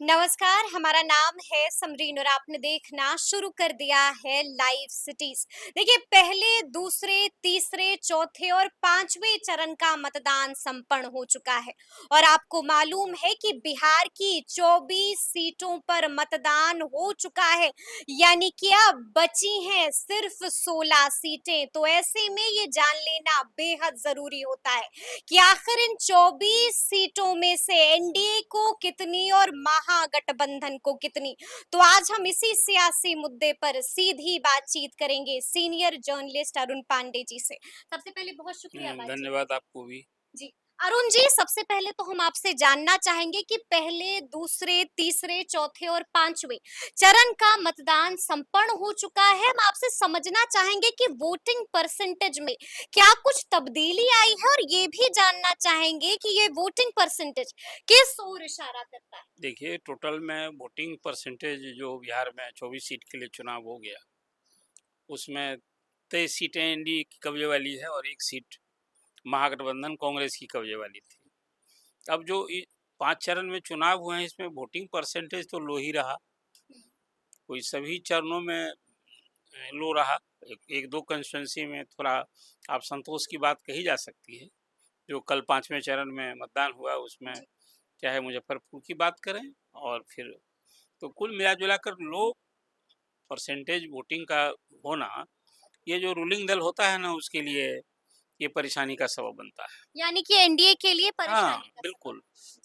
नमस्कार, हमारा नाम है समरीन और आपने देखना शुरू कर दिया है लाइव सिटीज। देखिए, पहले, दूसरे, तीसरे, चौथे और पांचवें चरण का मतदान संपन्न हो चुका है और आपको मालूम है कि बिहार की 24 सीटों पर मतदान हो चुका है, यानी कि अब बची हैं सिर्फ 16 सीटें। तो ऐसे में ये जान लेना बेहद जरूरी होता है कि आखिर इन 24 सीटों में से एनडीए को कितनी और महागठबंधन को कितनी। तो आज हम इसी सियासी मुद्दे पर सीधी बातचीत करेंगे सीनियर जर्नलिस्ट अरुण पांडे जी से। सबसे पहले बहुत शुक्रिया बातचीत। धन्यवाद आपको भी। जी, अरुण जी, सबसे पहले तो हम आपसे जानना चाहेंगे कि पहले, दूसरे, तीसरे, चौथे और पांचवें चरण का मतदान संपन्न हो चुका है। हम आपसे समझना चाहेंगे कि वोटिंग परसेंटेज में क्या कुछ तब्दीली आई है और ये भी जानना चाहेंगे कि ये वोटिंग परसेंटेज किस ओर इशारा करता है। देखिए, टोटल में वोटिंग परसेंटेज जो बिहार में 24 सीट के लिए चुनाव हो गया, उसमें 23 सीटें एनडीए की कब्जे वाली है और 1 सीट महागठबंधन कांग्रेस की कब्जे वाली थी। अब जो 5 चरण में चुनाव हुए हैं, इसमें वोटिंग परसेंटेज तो लो ही रहा। कोई सभी चरणों में लो रहा। एक दो कंस्टिट्यूंसी में थोड़ा आप संतोष की बात कही जा सकती है। जो कल 5वें चरण में मतदान हुआ, उसमें चाहे मुजफ्फरपुर की बात करें और फिर तो कुल मिला-जुला कर लो परसेंटेज वोटिंग का होना, ये जो रूलिंग दल होता है ना, उसके लिए ये परेशानी का सबब बनता है। यानी कि एनडीए के लिए हाँ, परेशानी का सबब। बिल्कुल।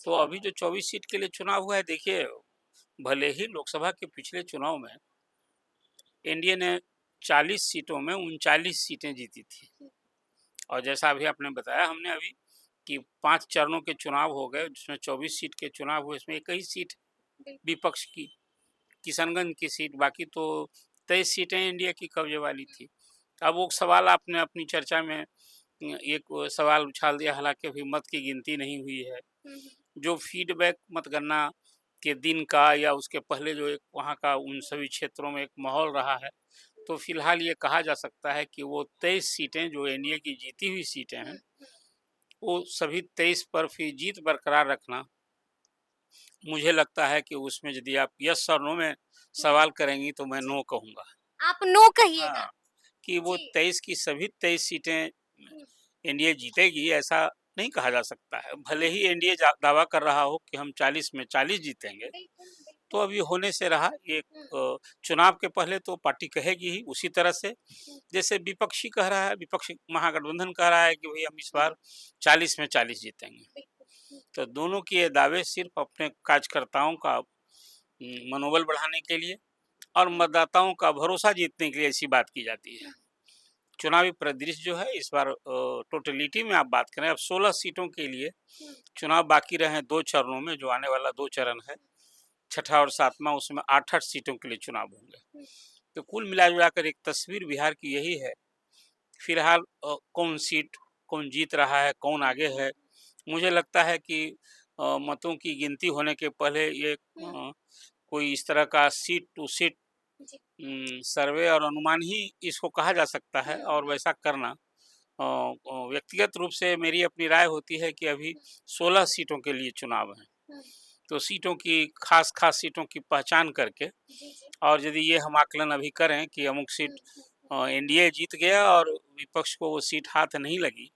तो अभी जो 24 सीट के लिए चुनाव हुआ है, देखिए, भले ही लोकसभा के पिछले चुनाव में एनडीए ने 40 सीटों में 39 सीटें जीती थी और जैसा अभी आपने बताया हमने अभी कि 5 चरणों के चुनाव हो गए, जिसमें 24 सीट के चुनाव हुए, इसमें 21 सीट विपक्ष की, किशनगंज की सीट, बाकी तो 23 सीटें इंडिया की कब्जे वाली थी। अब वो सवाल आपने अपनी चर्चा में एक सवाल उछाल दिया, हालांकि अभी मत की गिनती नहीं हुई है। जो फीडबैक मतगणना के दिन का या उसके पहले जो एक वहाँ का उन सभी क्षेत्रों में एक माहौल रहा है, तो फिलहाल ये कहा जा सकता है कि वो 23 सीटें जो एनडीए की जीती हुई सीटें हैं, वो सभी 23 पर फिर जीत बरकरार रखना, मुझे लगता है कि उसमें यदि आप यस और नो में सवाल करेंगी तो मैं नो कहूँगा। आप नो कहिएगा। हाँ, कि वो जी। 23 की सभी 23 सीटें एनडीए जीतेगी, ऐसा नहीं कहा जा सकता है। भले ही एनडीए दावा कर रहा हो कि हम 40 में 40 जीतेंगे, बिल्कुल, तो बिल्कुल। अभी होने से रहा। एक चुनाव के पहले तो पार्टी कहेगी ही उसी तरह से, जैसे विपक्षी कह रहा है, विपक्ष महागठबंधन कह रहा है कि भई हम इस बार 40 में 40 जीतेंगे। तो दोनों के ये दावे सिर्फ अपने कार्यकर्ताओं का मनोबल बढ़ाने के लिए और मतदाताओं का भरोसा जीतने के लिए ऐसी बात की जाती है। चुनावी परिदृश्य जो है इस बार टोटलिटी में आप बात करें, अब 16 सीटों के लिए चुनाव बाकी रहे हैं 2 चरणों में, जो आने वाला 2 चरण है, छठा और सातवां, उसमें 8-8 सीटों के लिए चुनाव होंगे। तो कुल मिला-जुला कर एक तस्वीर बिहार की यही है। फिलहाल कौन सीट कौन जीत रहा है, कौन आगे है, मुझे लगता है कि मतों की गिनती होने के पहले ये कोई इस तरह का सीट टू सीट सर्वे और अनुमान ही इसको कहा जा सकता है और वैसा करना व्यक्तिगत रूप से मेरी अपनी राय होती है कि अभी 16 सीटों के लिए चुनाव है। तो सीटों की खास सीटों की पहचान करके और यदि ये हम आकलन अभी करें कि अमुक सीट एनडीए जीत गया और विपक्ष को वो सीट हाथ नहीं लगी,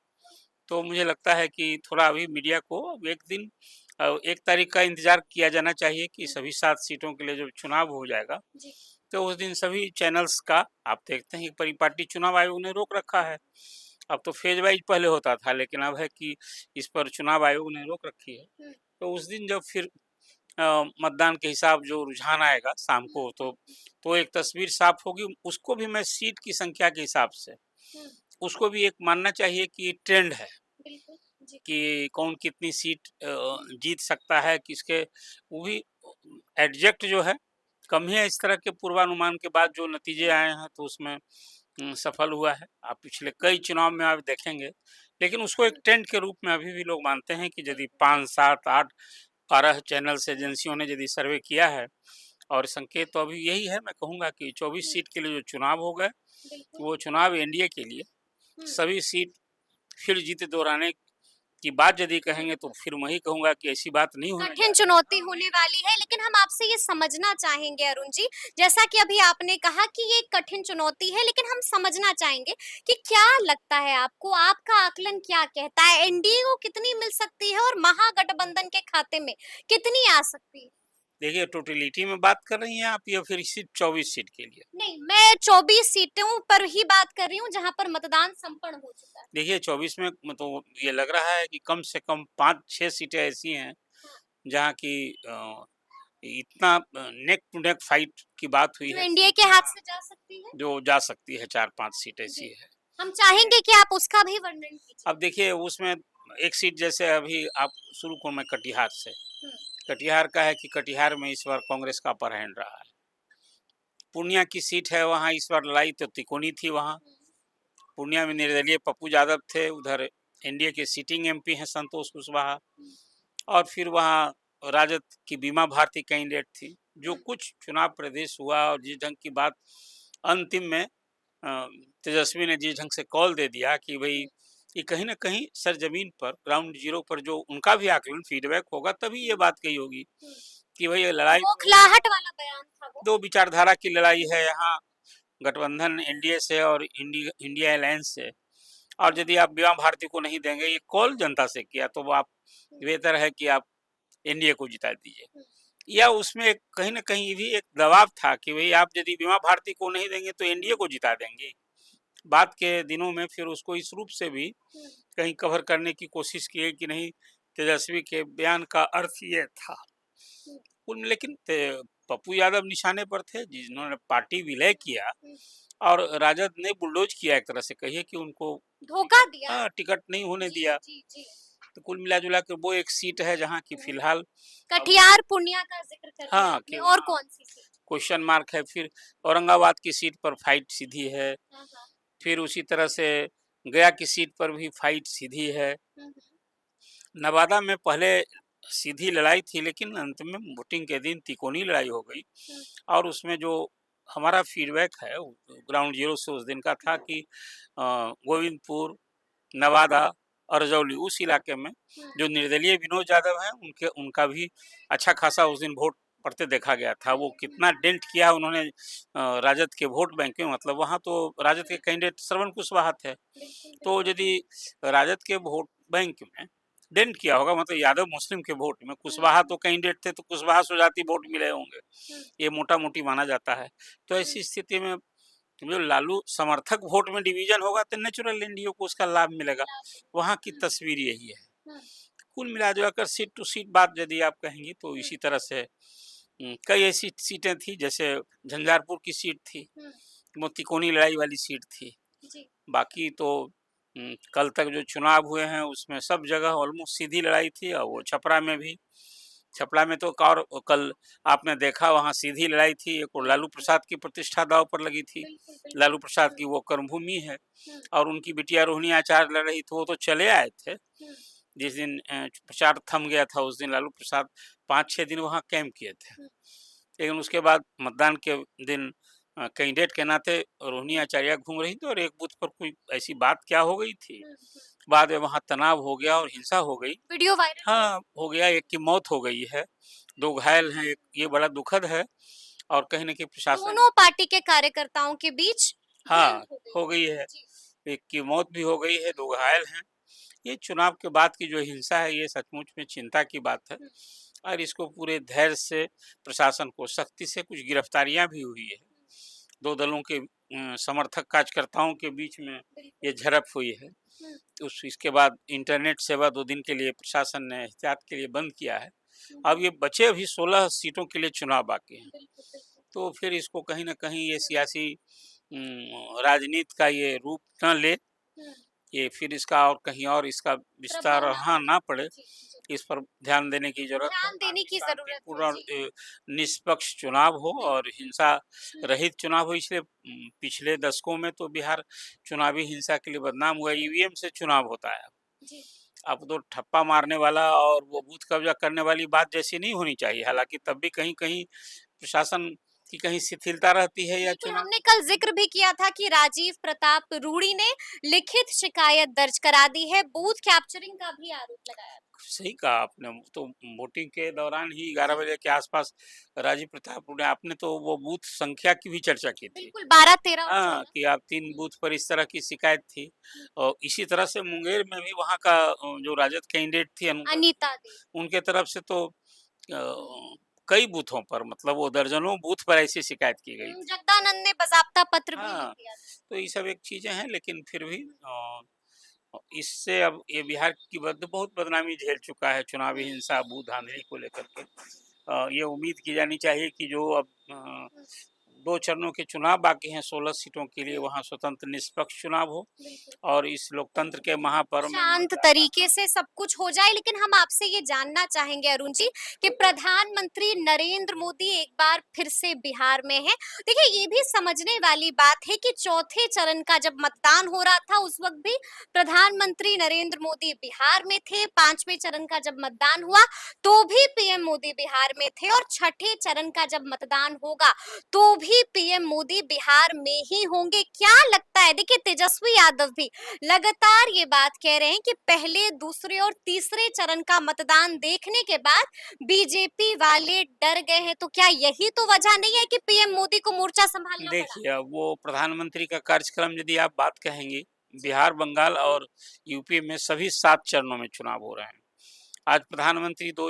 तो मुझे लगता है कि थोड़ा अभी मीडिया को एक दिन 1 तारीख का इंतज़ार किया जाना चाहिए कि सभी 7 सीटों के लिए जब चुनाव हो जाएगा, तो उस दिन सभी चैनल्स का आप देखते हैं कि परिपाटी चुनाव आयोग ने रोक रखा है। अब तो फ़ेज़ वाइज़ पहले होता था, लेकिन अब है कि इस पर चुनाव आयोग ने रोक रखी है। तो उस दिन जब फिर मतदान के हिसाब जो रुझान आएगा शाम को, तो एक तस्वीर साफ होगी। उसको भी मैं सीट की संख्या के हिसाब से, उसको भी एक मानना चाहिए कि ट्रेंड है कि कौन कितनी सीट जीत सकता है, किसके वो भी एग्जैक्ट जो है कम ही है। इस तरह के पूर्वानुमान के बाद जो नतीजे आए हैं, तो उसमें सफल हुआ है। आप पिछले कई चुनाव में आप देखेंगे, लेकिन उसको एक ट्रेंड के रूप में अभी भी लोग मानते हैं कि यदि 5, 7, 8, 12 चैनल्स एजेंसियों ने यदि सर्वे किया है और संकेत तो अभी यही है। मैं कहूँगा कि 24 सीट के लिए जो चुनाव हो गए, वो चुनाव एनडीए के लिए सभी सीट फिर जीत दोहराने की बात यदि कहेंगे तो फिर मैं ही कहूँगा कि ऐसी बात नहीं होने जा कठिन रही। चुनौती होने वाली है, लेकिन हम आपसे ये समझना चाहेंगे अरुण जी, जैसा कि अभी आपने कहा कि ये एक कठिन चुनौती है, लेकिन हम समझना चाहेंगे कि क्या लगता है आपको, आपका आकलन क्या कहता है, एनडीए को कितनी मिल सकती है और महागठबंधन के खाते में कितनी आ सकती है? देखिए टोटलिटी में बात कर रही हैं आप या फिर सिर्फ 24 सीट के लिए? नहीं, मैं 24 सीटों पर ही बात कर रही हूँ जहां पर मतदान संपन्न हो चुका है। देखिए 24 में तो ये लग रहा है कि कम से कम 5-6 सीटें ऐसी हैं हाँ, जहाँ की इतना नेक टू नेक फाइट की बात हुई जो है एनडीए कि के हाथ हाँ, से जा सकती है। जो जा सकती है 4-5 सीट जी, ऐसी है। हम चाहेंगे कि आप उसका भी वर्णन कीजिए। अब देखिए उसमें एक सीट जैसे अभी आप शुरू करूँ मैं कटिहार से। हम्म, कटिहार का है कि कटिहार में इस बार कांग्रेस का अपर हैंड रहा है। पूर्णिया की सीट है वहाँ इस बार लड़ाई तो तिकोनी थी वहाँ। पूर्णिया में निर्दलीय पप्पू यादव थे, उधर एनडीए के सिटिंग एमपी हैं संतोष कुशवाहा और फिर वहाँ राजद की बीमा भारती कैंडिडेट थी। जो कुछ चुनाव प्रदेश हुआ और जिस ढंग की बात अंतिम में तेजस्वी ने जिस ढंग से कॉल दे दिया कि भाई ये कहीं न कहीं सरजमीन पर ग्राउंड ज़ीरो पर जो उनका भी आकलन फीडबैक होगा तभी ये बात कही होगी कि भाई ये लड़ाई तो बौखलाहट वाला बयान था वो। 2 विचारधारा की लड़ाई है यहाँ गठबंधन एनडीए से और इंडिया अलायंस से। और यदि आप बीमा भारती को नहीं देंगे ये कॉल जनता से किया तो वो आप बेहतर है कि आप एनडीए को जिता दीजिए। या उसमें कहीं न कहीं ये भी एक दबाव था कि भई आप यदि बीमा भारती को नहीं देंगे तो एनडीए को जिता देंगे। बाद के दिनों में फिर उसको इस रूप से भी कहीं कवर करने की कोशिश की है कि नहीं तेजस्वी के बयान का अर्थ ये था। कुल लेकिन पप्पू यादव निशाने पर थे जिन्होंने पार्टी विलय किया और राजद ने बुलडोज किया एक तरह से कहिए कि उनको धोखा दिया। टिकट नहीं होने जी, दिया। जी, जी। तो कुल मिला-जुला के वो एक सीट है जहाँ की फिलहाल अब कटिहार पूर्णिया का जिक्र कर दिया हाँ, आपने, कि और वहाँ कौन सी सीट? क्वेश्चन मार्क है। फिर औरंगाबाद की सीट पर फाइट सीधी है। हाँ, हाँ। फिर उसी तरह से गया की सीट पर भी फाइट सीधी है। हम्म, नवादा में पहले सीधी लड़ाई थी लेकिन अंत में वोटिंग के दिन तिकोनी लड़ाई हो गई हम्म, और उसमें जो हमारा फीडबैक है ग्राउंड जीरो से उस दिन का था कि गोविंदपुर, नवादा और रजौली उस इलाके में जो निर्दलीय विनोद यादव हैं उनके उनका भी अच्छा खासा उस दिन वोट पड़ते देखा गया था। वो कितना डेंट किया उन्होंने राजद के वोट बैंक में, मतलब वहाँ तो राजद के कैंडिडेट श्रवण कुशवाहा थे। तो यदि राजद के वोट बैंक में डेंट किया होगा मतलब यादव मुस्लिम के वोट में, कुशवाहा तो कैंडिडेट थे तो कुशवाहा सुजाती वोट मिले होंगे, ये मोटा मोटी माना जाता है। तो ऐसी स्थिति में जो लालू समर्थक वोट में डिवीजन होगा तो नेचुरल एनडीए को उसका लाभ मिलेगा। वहाँ की तस्वीर यही है। कुल मिला जुला कर सीट टू सीट बात यदि आप कहेंगी तो इसी तरह से कई ऐसी सीटें थी जैसे झंझारपुर की सीट थी, वो तिकोनी लड़ाई वाली सीट थी। जी, बाकी तो कल तक जो चुनाव हुए हैं उसमें सब जगह ऑलमोस्ट सीधी लड़ाई थी और वो छपरा में भी। छपरा में तो और कल आपने देखा वहाँ सीधी लड़ाई थी, एक और लालू प्रसाद की प्रतिष्ठा दांव पर लगी थी। बिल्कुल, बिल्कुल। लालू प्रसाद की वो कर्मभूमि है हुँ, और उनकी बिटिया रोहिणी आचार्य लड़ रही थी, वो तो चले आए थे। हुँ, जिस दिन प्रचार थम गया था उस दिन लालू प्रसाद 5-6 दिन वहाँ कैंप किए थे। हुँ, लेकिन उसके बाद मतदान के दिन कैंडिडेट के नाते रोहिणी आचार्य घूम रही थी और एक बूथ पर कोई ऐसी बात क्या हो गई थी, हुँ। बाद में वहाँ तनाव हो गया और हिंसा हो गई। वीडियो वायरल हुई। हाँ, हो गया, एक की मौत हो गई है, 2 घायल हैं, एक ये बड़ा दुखद है और कहीं न कहीं प्रशासन दोनों पार्टी के कार्यकर्ताओं के बीच भिड़ंत हाँ, हो गई। हो गई है, जी, एक की मौत भी हो गई है, 2 घायल हैं। ये चुनाव के बाद की जो हिंसा है ये सचमुच में चिंता की बात है हुँ, और इसको पूरे धैर्य से प्रशासन को सख्ती से कुछ गिरफ्तारियाँ भी हुई है। 2 दलों के समर्थक कार्यकर्ताओं के बीच में बिल्कुल। ये झड़प हुई है। हुँ, उस इसके बाद इंटरनेट सेवा 2 दिन के लिए प्रशासन ने एहतियात के लिए बंद किया है। हुँ, अब ये बचे अभी 16 सीटों के लिए चुनाव बाकी हैं। बिल्कुल, बिल्कुल। तो फिर इसको कहीं न कहीं ये सियासी राजनीति का ये रूप ना ले, हुँ, ये फिर इसका और कहीं और इसका विस्तार प्रभाव ना हाँ, पड़े। ना पड़े, जी, जी। इस पर ध्यान देने की ज़रूरत है ध्यान देने ताकि की ज़रूरत है। शांतिपूर्ण और जी, निष्पक्ष चुनाव हो बिल्कुल। और हिंसा हुँ, रहित चुनाव हो। इसलिए पिछले दशकों में तो बिहार चुनावी हिंसा के लिए बदनाम हुआ है, ईवीएम से चुनाव होता है। जी, अब तो ठप्पा मारने वाला और वो बूथ कब्जा करने वाली बात जैसी नहीं होनी चाहिए। हालाँकि तब भी कहीं-कहीं प्रशासन कि कहीं शिथिलता रहती है या बिल्कुल, चुनाव। हमने कल ज़िक्र भी किया था कि राजीव प्रताप रूढ़ी ने लिखित शिकायत दर्ज करा दी है, बूथ कैप्चरिंग का भी आरोप लगाया। सही कहा आपने, तो वोटिंग के दौरान ही 11 बजे के आसपास राजीव प्रताप रूढ़ ने आपने तो वो बूथ संख्या की भी चर्चा की थी। बिल्कुल, 12, 13 और हाँ, 14। कि आप 3 बूथ पर इस तरह की शिकायत थी और इसी तरह से मुंगेर में भी वहाँ का जो राजद कैंडिडेट थी अनीता देवी। उनके तरफ से तो कई बूथों पर मतलब वो दर्जनों बूथ पर ऐसी शिकायत की गई थी। जगदानंद ने बाज़ाब्ता पत्र भी लिख हाँ, दिया था। तो ये सब एक चीज़ें हैं लेकिन फिर भी इससे अब ये बिहार की बहुत बदनामी झेल चुका है चुनावी हिंसा, बूथ धांधली को लेकर के। ये उम्मीद की जानी चाहिए कि जो अब 2 चरणों के चुनाव बाकी हैं 16 सीटों के लिए वहाँ स्वतंत्र निष्पक्ष चुनाव हो बिल्कुल। और इस लोकतंत्र के महापर्व में शांत तरीके से सब कुछ हो जाए, लेकिन हम आपसे ये जानना चाहेंगे अरुण जी कि प्रधानमंत्री नरेंद्र मोदी एक बार फिर से बिहार में हैं। देखिए, ये भी समझने वाली बात है कि चौथे चरण का जब मतदान हो रहा था उस वक्त भी प्रधानमंत्री नरेंद्र मोदी बिहार में थे। 5वें चरण का जब मतदान हुआ तो भी पीएम मोदी बिहार में थे और छठे चरण का जब मतदान होगा तो भी पीएम मोदी बिहार में ही होंगे। क्या लगता है? देखिए, तेजस्वी यादव भी लगातार ये बात कह रहे हैं कि पहले, दूसरे और तीसरे चरण का मतदान देखने के बाद बीजेपी वाले डर गए हैं। तो क्या यही तो वजह नहीं है कि पीएम मोदी को मोर्चा संभालना पड़ा? देखिए, अब वो प्रधानमंत्री का कार्यक्रम यदि आप बात कहेंगी, बिहार, बंगाल और यूपी में सभी 7 चरणों में चुनाव हो रहे हैं। आज प्रधानमंत्री 2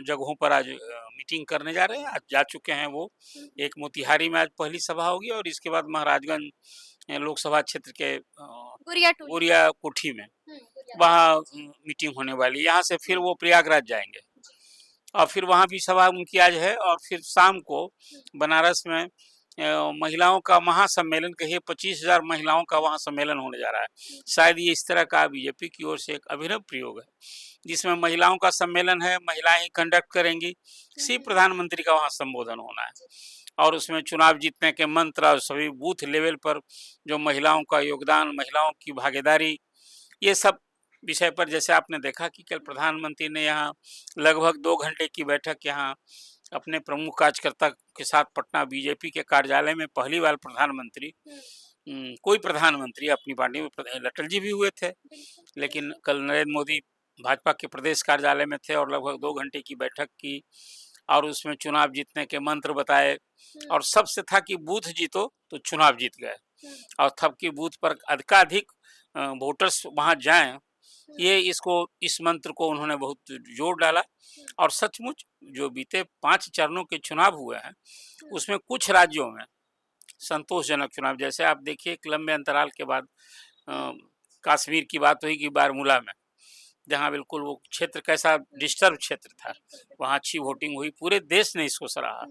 जगहों पर आज मीटिंग करने जा रहे हैं, आज जा चुके हैं वो। एक मोतिहारी में आज पहली सभा होगी और इसके बाद महाराजगंज लोकसभा क्षेत्र के गुड़िया टोली। गोरिया कोठी में गुड़िया वहाँ मीटिंग होने वाली है। यहाँ से फिर वो प्रयागराज जाएँगे और फिर वहाँ भी सभा उनकी आज है और फिर शाम को बनारस में महिलाओं का महासम्मेलन कहिए 25,000 महिलाओं का वहाँ सम्मेलन होने जा रहा है। शायद ये इस तरह का बीजेपी की ओर से एक अभिनव प्रयोग है, जिसमें महिलाओं का सम्मेलन है, महिलाएं ही कंडक्ट करेंगी, सिर्फ प्रधानमंत्री का वहाँ संबोधन होना है और उसमें चुनाव जीतने के मंत्र और सभी बूथ लेवल पर जो महिलाओं का योगदान, महिलाओं की भागीदारी, ये सब विषय पर जैसे आपने देखा कि कल प्रधानमंत्री ने यहाँ लगभग 2 घंटे की बैठक यहाँ अपने प्रमुख कार्यकर्ता के साथ पटना बीजेपी के कार्यालय में पहली बार प्रधानमंत्री कोई प्रधानमंत्री अपनी पार्टी में अटल जी भी हुए थे, लेकिन कल नरेंद्र मोदी भाजपा के प्रदेश कार्यालय में थे और लगभग 2 घंटे की बैठक की और उसमें चुनाव जीतने के मंत्र बताए और सबसे था कि बूथ जीतो तो चुनाव जीत गए और तब की बूथ पर अधिकाधिक वोटर्स वहां जाएं, ये इस मंत्र को उन्होंने बहुत जोर डाला और सचमुच जो बीते 5 चरणों के चुनाव हुए हैं उसमें कुछ राज्यों में संतोषजनक चुनाव, जैसे आप देखिए एक लंबे अंतराल के बाद कश्मीर की बात हुई कि बारामूला में जहाँ बिल्कुल वो क्षेत्र कैसा डिस्टर्ब क्षेत्र था, वहाँ अच्छी वोटिंग हुई, पूरे देश ने इसको सराहा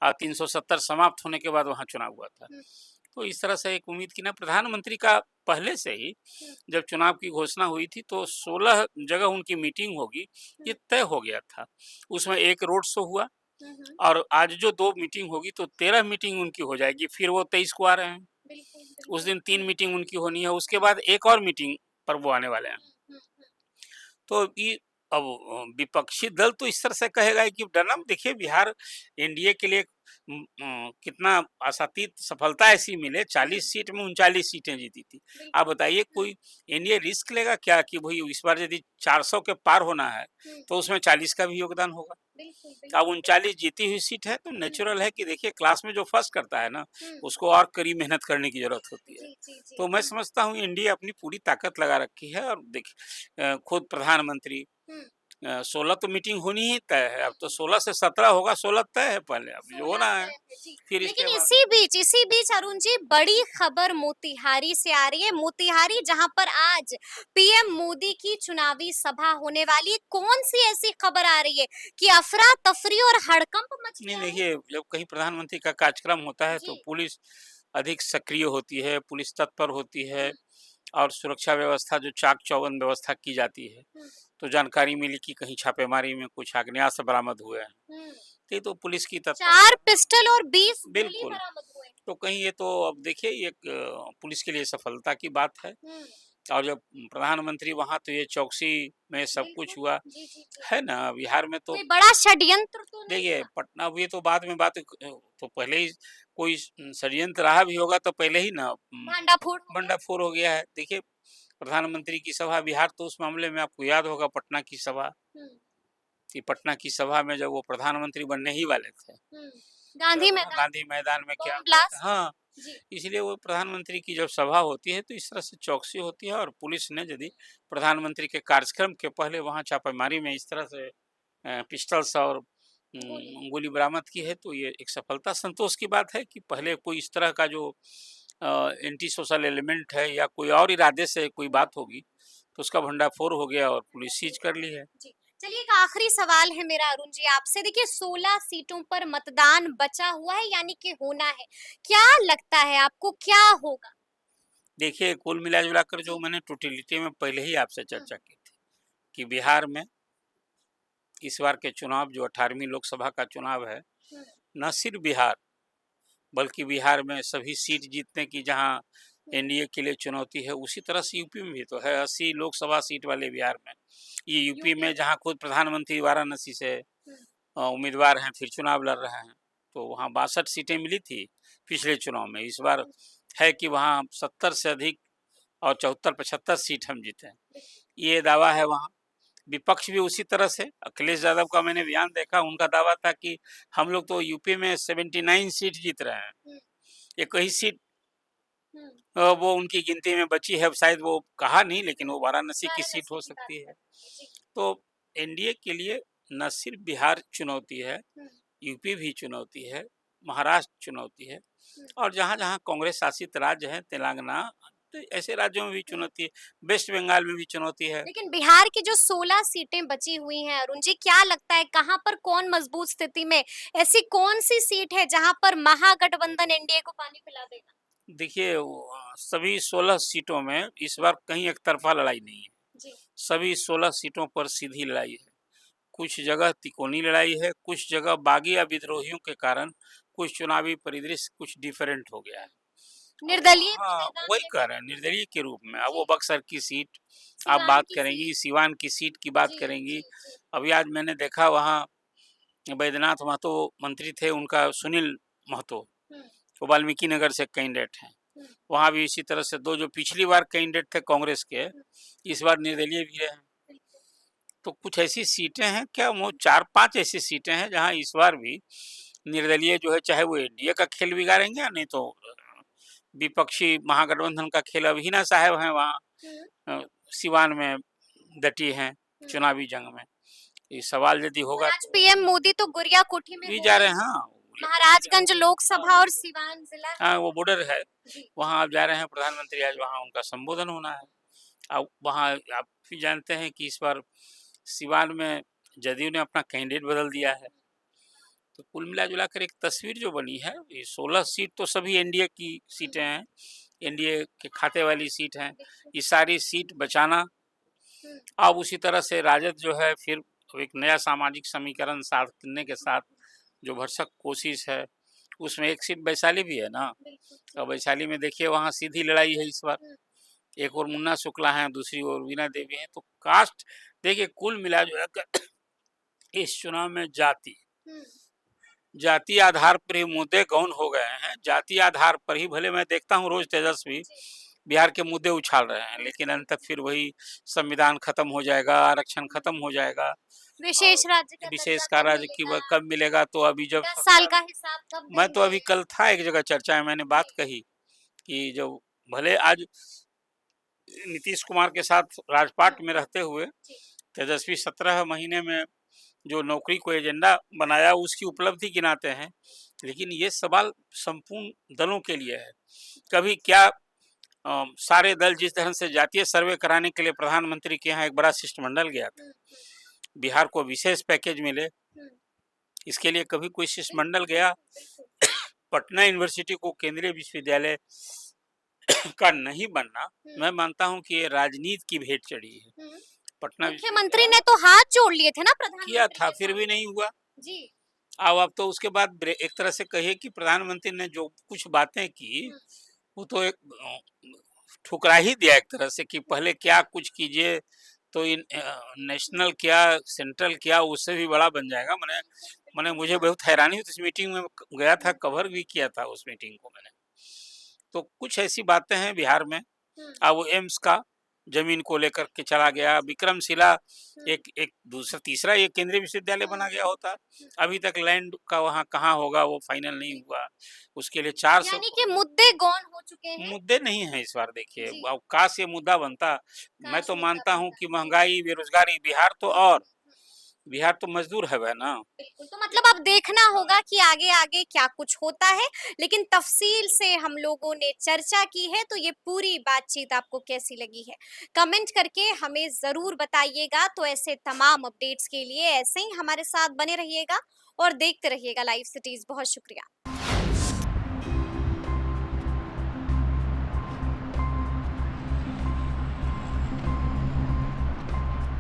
और 370 समाप्त होने के बाद वहाँ चुनाव हुआ था। तो इस तरह से एक उम्मीद की ना प्रधानमंत्री का पहले से ही जब चुनाव की घोषणा हुई थी तो 16 जगह उनकी मीटिंग होगी ये तय हो गया था। उसमें एक रोड शो हुआ और आज जो 2 मीटिंग होगी तो 13 मीटिंग उनकी हो जाएगी, फिर वो 23 को आ रहे हैं। उस दिन 3 मीटिंग उनकी होनी है, उसके बाद एक और मीटिंग पर वो आने वाले हैं। तो ये अब विपक्षी दल तो इस तरह से कहेगा कि डरना, देखिए बिहार एनडीए के लिए कितना आशातीत सफलता ऐसी मिले, 40 सीट में 39 सीटें जीती थी। आप बताइए कोई एनडीए रिस्क लेगा क्या कि भाई इस बार यदि 400 के पार होना है तो उसमें 40 का भी योगदान होगा। अब 39 जीती हुई सीट है तो नेचुरल है कि देखिए क्लास में जो फर्स्ट करता है ना उसको और कड़ी मेहनत करने की जरूरत होती है। तो मैं समझता हूँ एनडीए अपनी पूरी ताकत लगा रखी है और देखिए खुद प्रधानमंत्री 16 तो मीटिंग होनी ही तय है, अब तो 16 से 17 होगा, 16 तय है पहले, अब जो होना है फिर लेकिन इसके बाद इसी बीच अरुण जी, बड़ी खबर मोतिहारी से आ रही है। मोतिहारी जहां पर आज पीएम मोदी की चुनावी सभा होने वाली है। कौन सी ऐसी खबर आ रही है कि अफरा तफरी और हड़कंप मच नहीं गया है? देखिए जब कहीं प्रधानमंत्री का कार्यक्रम होता है तो जी। पुलिस अधिक सक्रिय होती है, पुलिस तत्पर होती है और सुरक्षा व्यवस्था जो चाक चौबंद व्यवस्था की जाती है। तो जानकारी मिली कि कहीं छापेमारी में कुछ आग्नेयास्त्र बरामद हुए हैं, तो ये तो पुलिस की 4 तत्परता पिस्टल और 20 गोली बिल्कुल। बरामद हुए। तो कहीं ये तो अब देखिए ये पुलिस के लिए सफलता की बात है और जब प्रधानमंत्री वहाँ तो ये चौकसी में सब कुछ बिल्कुल। हुआ, जी, जी, जी। है ना? बिहार में तो कोई बड़ा षड्यंत्र तो नहीं देखिए था? पटना, अब ये तो बाद में बात तो पहले ही कोई षड्यंत्र रहा भी होगा तो पहले ही ना भांडाफोड़ हो गया? भंडाफोड़ हो गया है। देखिए प्रधानमंत्री की सभा बिहार, तो उस मामले में आपको याद होगा पटना की सभा, हुँ, कि पटना की सभा में जब वो प्रधानमंत्री बनने ही वाले थे, हुँ। गांधी तब हाँ, मैदान, गांधी मैदान में क्या बॉम्ब हुआ था, ब्लास्ट। हाँ, जी। इसलिए वो प्रधानमंत्री की जब सभा होती है तो इस तरह से चौकसी होती है, और पुलिस ने यदि प्रधानमंत्री के कार्यक्रम के पहले वहाँ छापेमारी में इस तरह से पिस्टल्स और गोली। गोली बरामद की है, तो ये एक सफलता संतोष की बात है कि पहले कोई इस तरह का जो एंटी सोशल एलिमेंट है या कोई और इरादे से कोई बात होगी तो उसका भंडाफोड़ हो गया और पुलिस सीज कर ली है। जी। चलिए एक आखिरी सवाल है मेरा अरुण जी आपसे। देखिए 16 सीटों पर मतदान बचा हुआ है यानी कि होना है। क्या लगता है आपको क्या होगा? देखिए कुल मिला जुला कर जो जी। मैंने टोटलिटी में पहले ही आपसे हुँ, चर्चा की थी कि बिहार में इस बार के चुनाव, जो 18वीं लोकसभा का चुनाव है, हुँ, न सिर्फ बिहार बल्कि बिहार में सभी सीट जीतने की जहां हुँ। एनडीए के लिए चुनौती है, उसी तरह से यूपी में भी तो है। 80 लोकसभा सीट वाले बिहार में, ये यूपी यूपी में में। जहां खुद प्रधानमंत्री वाराणसी से हुँ, उम्मीदवार हैं, फिर चुनाव लड़ रहे हैं, तो वहाँ 62 सीटें मिली थी पिछले चुनाव में। इस बार हुँ। है कि वहाँ 70 से अधिक और 74-75 सीट हम जीते हैं, बिल्कुल। ये दावा है वहाँ। विपक्ष भी उसी तरह से, अखिलेश यादव का मैंने बयान देखा, उनका दावा था कि हम लोग तो यूपी में 79 सीट जीत रहे हैं, हुँ, एक ही सीट हुँ। वो उनकी गिनती में बची है, शायद वो कहा नहीं, लेकिन वो वाराणसी की सीट वाराणसी हो की बात सकती है। कर रहे हैं। जी। तो एनडीए के लिए न सिर्फ बिहार चुनौती है, हुँ, यूपी भी चुनौती है, महाराष्ट्र चुनौती है, हुँ, और जहाँ-जहाँ कांग्रेस शासित राज्य हैं, तेलंगाना, तो ऐसे राज्यों में भी हुँ। चुनौती है, वेस्ट बंगाल में भी चुनौती है। लेकिन बिहार की जो 16 सीटें बची हुई हैं अरुण जी, क्या लगता है कहाँ पर कौन मजबूत स्थिति में ऐसी कौन-सी सीट है जहाँ पर महागठबंधन एनडीए को पानी पिला देगा? देखिए सभी 16 सीटों में इस बार कहीं एक तरफा लड़ाई नहीं है, जी। सभी 16 सीटों पर सीधी लड़ाई है। कुछ जगह तिकोनी लड़ाई है, कुछ जगह बागी या विद्रोहियों के कारण कुछ चुनावी परिदृश्य कुछ डिफरेंट हो गया है। अब निर्दलीय भी हाँ, मैदान वही में कह है। रहे हैं निर्दलीय के रूप में। अब जी। वो बक्सर की सीट आप सिवान बात की करेंगी, सीट। सिवान की सीट की बात जी, करेंगी। जी, जी। अभी आज मैंने देखा वहाँ बैद्यनाथ महतो मंत्री थे, उनका सुनील महतो, हुँ, वो वाल्मीकि नगर से कैंडिडेट हैं। हुँ, वहाँ भी इसी तरह से 2 जो पिछली बार कैंडिडेट थे कांग्रेस के, हुँ। इस बार निर्दलीय भी रहे हैं। बिल्कुल। तो कुछ ऐसी सीटें हैं, क्या वो 4-5 ऐसी सीटें हैं जहाँ इस बार भी निर्दलीय जो है, चाहे वो एनडीए का खेल बिगाड़ेंगे या नहीं तो विपक्षी महागठबंधन का खेल। अब हिना साहब हैं वहाँ हुँ, अ, सिवान में डटी हैं हुँ। चुनावी जंग में। ये सवाल यदि और होगा आज तो पीएम मोदी तो गुड़िया कोठी में भी जा होंगे रहे हैं, ही। हाँ, वो लेकर भी जा महाराजगंज रहे हैं। लोकसभा और सिवान जिला है। हाँ, वो बॉर्डर है, जी, वहाँ आप जा रहे हैं, प्रधानमंत्री आज वहाँ उनका संबोधन होना है। अब वहाँ आप भी जानते हैं कि इस बार सिवान में जदयू ने अपना कैंडिडेट बदल दिया है। तो कुल मिला-जुला कर एक तस्वीर जो बनी है, ये 16 सीट तो सभी एनडीए की सीटें हैं, एनडीए के खाते वाली सीट हैं। बिल्कुल। ये सारी सीट बचाना, हुँ, अब उसी तरह से राजद जो है फिर एक नया सामाजिक समीकरण साथ करने के साथ जो भरसक कोशिश है, उसमें एक सीट वैशाली भी है ना। बिल्कुल, जी। और वैशाली में देखिए वहाँ सीधी लड़ाई है इस बार। हुँ, एक ओर मुन्ना शुक्ला हैं, दूसरी ओर वीणा देवी हैं। तो कास्ट देखिए कुल मिला-जुला कर इस चुनाव में हुँ, जाति आधार पर ही मुद्दे गौन हो गए हैं। जाति आधार पर ही भले मैं देखता हूँ रोज तेजस्वी जी। बिहार के मुद्दे उछाल रहे हैं, लेकिन बिल्कुल। अंत तक फिर वही संविधान खत्म हो जाएगा, आरक्षण हुँ, खत्म हो जाएगा, विशेष और राज्य का दर्जा विशेष का कब राज्य की मिलेगा? वह कब मिलेगा। तो अभी जब 10 साल सरकार, का हिसाब कब मैं तो देंगे? अभी कल था एक जगह चर्चा में, मैंने बात जी, कही कि जो भले आज नीतीश कुमार के साथ राजपाट हुँ, में रहते हुए जी, तेजस्वी 17 महीने में जो नौकरी को एजेंडा बनाया उसकी उपलब्धि गिनाते हैं, लेकिन ये सवाल संपूर्ण दलों के लिए है। कभी क्या सारे दल जिस तरह से जातीय सर्वे कराने के लिए प्रधानमंत्री के यहाँ एक बड़ा शिष्टमंडल गया था, हुँ, हुँ, बिहार को विशेष पैकेज मिले, हुँ। इसके लिए कभी कोई बिल्कुल, शिष्टमंडल गया। बिल्कुल, बिल्कुल। पटना यूनिवर्सिटी को केंद्रीय विश्वविद्यालय का नहीं बनना, हुँ, मैं मानता हूँ कि ये राजनीति की भेंट चढ़ी है। हुँ। पटना मुख्यमंत्री विश्वविद्यालय ने तो हाथ जोड़ लिए थे ना किया प्रधानमंत्री था, के फिर भी सामने। नहीं हुआ। जी। अब तो उसके बाद एक तरह से कहिए कि प्रधानमंत्री ने जो कुछ बातें की, हुँ, वो तो एक ठुकरा ही दिया एक तरह से कि पहले क्या कुछ कीजिए तो नेशनल क्या सेंट्रल क्या उससे भी बड़ा बन जाएगा। मैंने मैंने मुझे बहुत हैरानी हुई, उस मीटिंग में गया था, कवर भी किया था उस मीटिंग को मैंने। तो कुछ ऐसी बातें हैं बिहार में। अब वो एम्स का जमीन को लेकर के चला गया, विक्रमशिला एक एक दूसरा तीसरा ये केंद्रीय विश्वविद्यालय बना गया होता। अभी तक लैंड का वहाँ कहाँ होगा वो फाइनल नहीं हुआ। उसके लिए 400 यानी कि मुद्दे गौन हो चुके हैं। मुद्दे नहीं हैं इस बार देखिए। जी। अब काश ये मुद्दा बनता। मैं काश तो मुद्दा मानता हूँ बनता। कि महँगाई, बेरोज़गारी बिहार तो मज़दूर है वह ना। बिल्कुल, तो मतलब अब देखना होगा कि आगे-आगे क्या कुछ होता है, लेकिन तफ़सील से हम लोगों ने चर्चा की है, तो ये पूरी बातचीत आपको कैसी लगी है? कमेंट करके हमें ज़रूर बताइएगा, तो ऐसे तमाम अपडेट्स के लिए ऐसे ही हमारे साथ बने रहिएगा और देखते रहिएगा लाइव सिटीज़। बहुत शुक्रिया।